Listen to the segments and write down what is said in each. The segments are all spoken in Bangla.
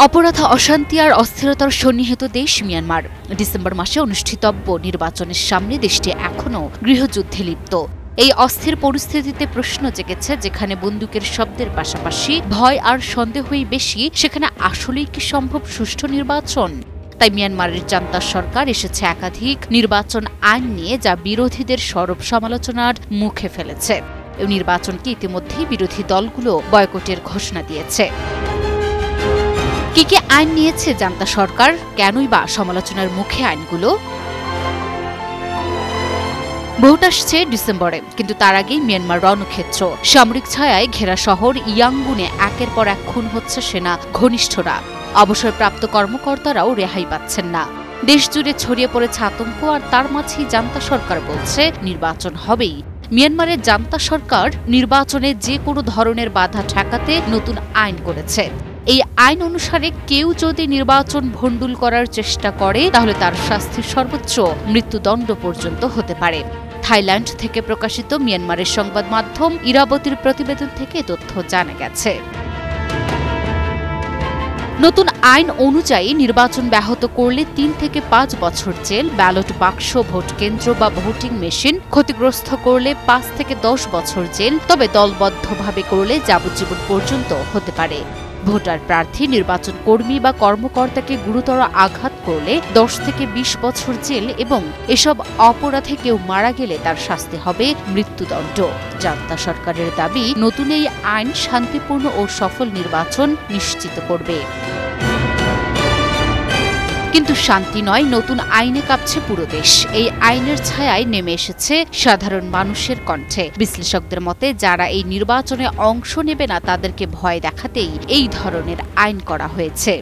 অপরাধ, অশান্তি আর অস্থিরতার সন্নিহিত দেশ মিয়ানমার। ডিসেম্বর মাসে অনুষ্ঠিতব্য নির্বাচনের সামনে দেশটি এখনও গৃহযুদ্ধে লিপ্ত। এই অস্থির পরিস্থিতিতে প্রশ্ন জেগেছে, যেখানে বন্দুকের শব্দের পাশাপাশি ভয় আর সন্দেহই বেশি, সেখানে আসলেই কি সম্ভব সুষ্ঠু নির্বাচন? তাই মিয়ানমারের জান্তা সরকার এসেছে একাধিক নির্বাচন আইন নিয়ে, যা বিরোধীদের সরব সমালোচনার মুখে ফেলেছে। এই নির্বাচনকে ইতিমধ্যেই বিরোধী দলগুলো বয়কটের ঘোষণা দিয়েছে। কি কি আইন নিয়েছে জান্তা সরকার? কেনই বা সমালোচনার মুখে আইনগুলো? ভোট আসছে ডিসেম্বরে, কিন্তু তার আগেই মিয়ানমার রণক্ষেত্র। সামরিক ছায়ায় ঘেরা শহর ইয়াঙ্গুনে একের পর এক খুন হচ্ছে সেনা ঘনিষ্ঠরা। অবসরপ্রাপ্ত কর্মকর্তারাও রেহাই পাচ্ছেন না। দেশজুড়ে ছড়িয়ে পড়েছে আতঙ্ক, আর তার মাঝেই জান্তা সরকার বলছে নির্বাচন হবেই। মিয়ানমারের জান্তা সরকার নির্বাচনে যে কোনো ধরনের বাধা ঠেকাতে নতুন আইন করেছে। এই আইন অনুসারে কেউ যদি নির্বাচন ভণ্ডুল করার চেষ্টা করে, তাহলে তার শাস্তি সর্বোচ্চ মৃত্যুদণ্ড পর্যন্ত হতে পারে। থাইল্যান্ড থেকে প্রকাশিত মিয়ানমারের সংবাদ মাধ্যম ইরাবতীর প্রতিবেদন থেকে তথ্য জানা গেছে। নতুন আইন অনুযায়ী নির্বাচন ব্যাহত করলে ৩ থেকে ৫ বছর জেল, ব্যালট বাক্স, ভোট কেন্দ্র বা ভোটিং মেশিন ক্ষতিগ্রস্ত করলে ৫ থেকে ১০ বছর জেল, তবে দলবদ্ধভাবে করলে যাবজ্জীবন পর্যন্ত হতে পারে। ভোটার প্রার্থী, নির্বাচন কর্মী বা কর্মকর্তাকে গুরুতর আঘাত করলে ১০ থেকে ২০ বছর জেল, এবং এসব অপরাধে কেউ মারা গেলে তার শাস্তি হবে মৃত্যুদণ্ড। জান্তা সরকারের দাবি, নতুন এই আইন শান্তিপূর্ণ ও সফল নির্বাচন নিশ্চিত করবে। কিন্তু শান্তি নয়, নতুন আইনে কাঁপছে পুরো দেশ। এই আইনের ছায়ায় নেমে এসেছে সাধারণ মানুষের কণ্ঠে। বিশ্লেষকদের মতে, যারা এই নির্বাচনে অংশ নেবে না, তাদেরকে ভয় দেখাতেই এই ধরনের আইন করা হয়েছে।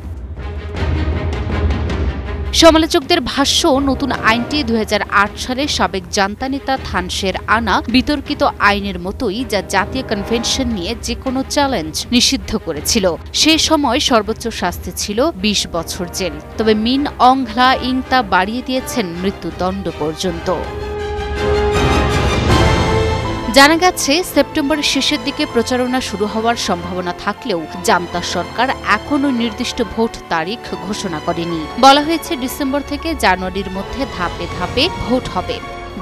সমালোচকদের ভাষ্য, নতুন আইনটি ২০০৮ সালে সাবেক জান্তা নেতা থানসের আনা বিতর্কিত আইনের মতোই, যা জাতীয় কনভেনশন নিয়ে যে কোনো চ্যালেঞ্জ নিষিদ্ধ করেছিল। সে সময় সর্বোচ্চ শাস্তি ছিল ২০ বছর জেল, তবে মিন অং হ্লাইং তা বাড়িয়ে দিয়েছেন মৃত্যুদণ্ড পর্যন্ত। জানা গেছে, সেপ্টেম্বরের শেষের দিকে প্রচারণা শুরু হওয়ার সম্ভাবনা থাকলেও জান্তা সরকার এখনও নির্দিষ্ট ভোট তারিখ ঘোষণা করেনি। বলা হয়েছে, ডিসেম্বর থেকে জানুয়ারির মধ্যে ধাপে ধাপে ভোট হবে।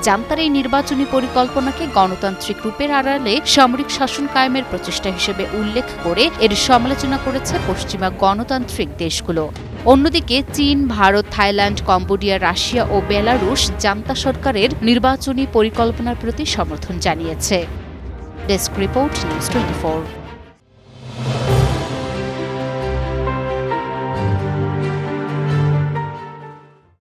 জান্তার এই নির্বাচনী পরিকল্পনাকে গণতান্ত্রিক রূপের আড়ালে সামরিক শাসন কায়েমের প্রচেষ্টা হিসেবে উল্লেখ করে এর সমালোচনা করেছে পশ্চিমা গণতান্ত্রিক দেশগুলো। অন্যদিকে চীন, ভারত, থাইল্যান্ড, কম্বোডিয়া, রাশিয়া ও বেলারুশ জান্তা সরকারের নির্বাচনী পরিকল্পনার প্রতি সমর্থন জানিয়েছে। Desk report, news 24।